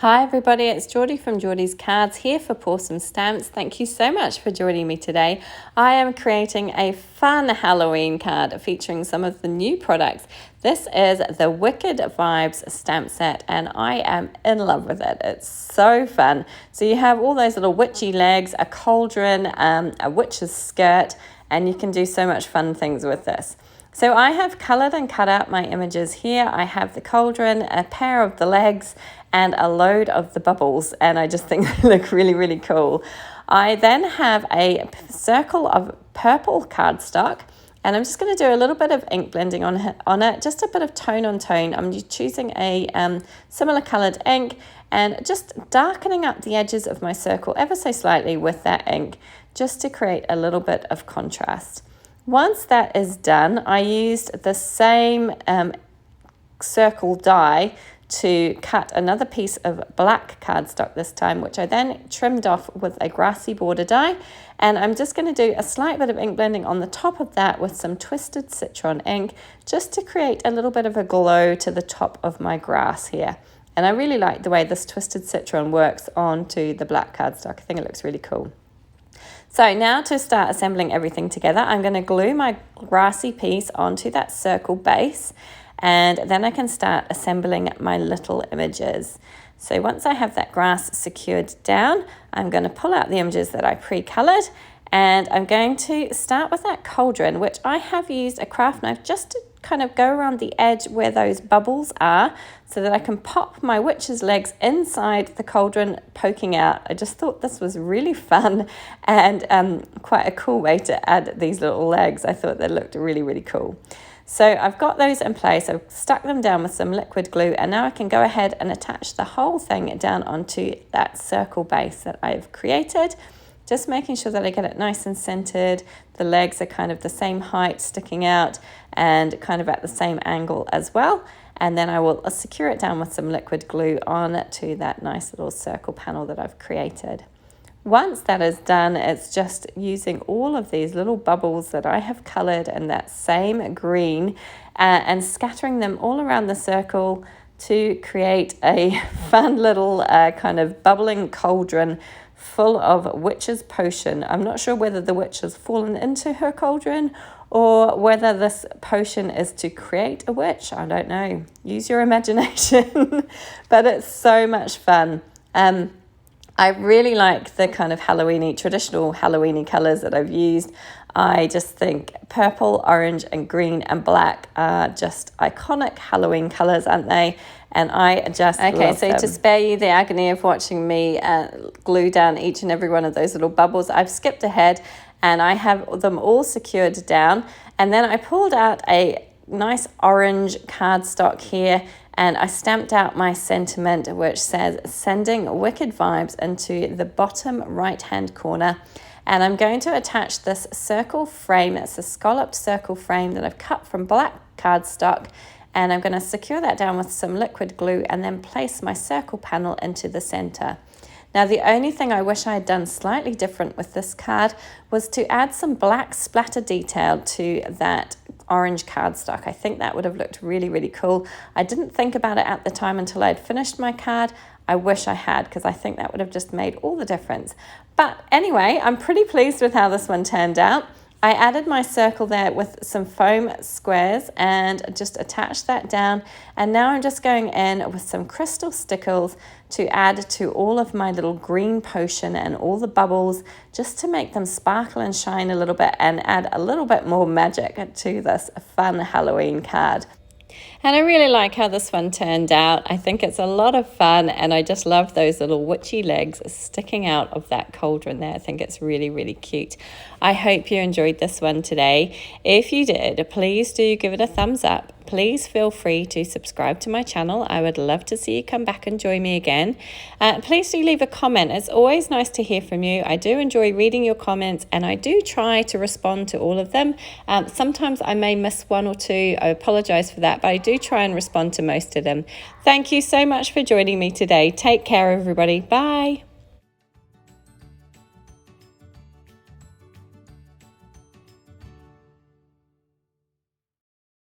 Hi everybody, it's Geordie from Geordie's Cards here for Pawsome Stamps. Thank you so much for joining me today. I am creating a fun Halloween card featuring some of the new products. This is the Wicked Vibes stamp set and I am in love with it. It's so fun. So you have all those little witchy legs, a cauldron, a witch's skirt, and you can do so much fun things with this. So I have coloured and cut out my images here. I have the cauldron, a pair of the legs, and a load of the bubbles, and I just think they look really, really cool. I then have a circle of purple cardstock, and I'm just going to do a little bit of ink blending on it, just a bit of tone on tone. I'm choosing a similar coloured ink and just darkening up the edges of my circle ever so slightly with that ink, just to create a little bit of contrast. Once that is done, I used the same circle die to cut another piece of black cardstock this time, which I then trimmed off with a grassy border die. And I'm just going to do a slight bit of ink blending on the top of that with some twisted citron ink, just to create a little bit of a glow to the top of my grass here. And I really like the way this twisted citron works onto the black cardstock. I think it looks really cool. So now to start assembling everything together, I'm going to glue my grassy piece onto that circle base, and then I can start assembling my little images. So once I have that grass secured down, I'm going to pull out the images that I pre-colored, and I'm going to start with that cauldron, which I have used a craft knife just to kind of go around the edge where those bubbles are so that I can pop my witch's legs inside the cauldron poking out. I just thought this was really fun and quite a cool way to add these little legs. I thought they looked really, really cool. So I've got those in place. I've stuck them down with some liquid glue, and now I can go ahead and attach the whole thing down onto that circle base that I've created. Just making sure that I get it nice and centered. The legs are kind of the same height sticking out and kind of at the same angle as well. And then I will secure it down with some liquid glue on to that nice little circle panel that I've created. Once that is done, it's just using all of these little bubbles that I have colored in that same green and scattering them all around the circle to create a fun little kind of bubbling cauldron full of witch's potion. I'm not sure whether the witch has fallen into her cauldron or whether this potion is to create a witch. I don't know. Use your imagination. But it's so much fun. I really like the kind of Halloweeny, traditional Halloweeny colours that I've used. I just think purple, orange and green and black are just iconic Halloween colours, aren't they? And I just love them. To spare you the agony of watching me glue down each and every one of those little bubbles, I've skipped ahead and I have them all secured down. And then I pulled out a nice orange cardstock here, and I stamped out my sentiment, which says sending wicked vibes, into the bottom right hand corner. And I'm going to attach this circle frame. It's a scalloped circle frame that I've cut from black cardstock, and I'm going to secure that down with some liquid glue and then place my circle panel into the center. Now, the only thing I wish I had done slightly different with this card was to add some black splatter detail to that orange cardstock. I think that would have looked really, really cool. I didn't think about it at the time until I'd finished my card. I wish I had, because I think that would have just made all the difference. But anyway, I'm pretty pleased with how this one turned out. I added my circle there with some foam squares and just attached that down. And now I'm just going in with some crystal stickles to add to all of my little green potion and all the bubbles, just to make them sparkle and shine a little bit and add a little bit more magic to this fun Halloween card. And I really like how this one turned out. I think it's a lot of fun, and I just love those little witchy legs sticking out of that cauldron there. I think it's really, really cute. I hope you enjoyed this one today. If you did, please do give it a thumbs up. Please feel free to subscribe to my channel. I would love to see you come back and join me again. Please do leave a comment. It's always nice to hear from you. I do enjoy reading your comments, and I do try to respond to all of them. Sometimes I may miss one or two. I apologize for that, but I do try and respond to most of them. Thank you so much for joining me today. Take care, everybody. Bye.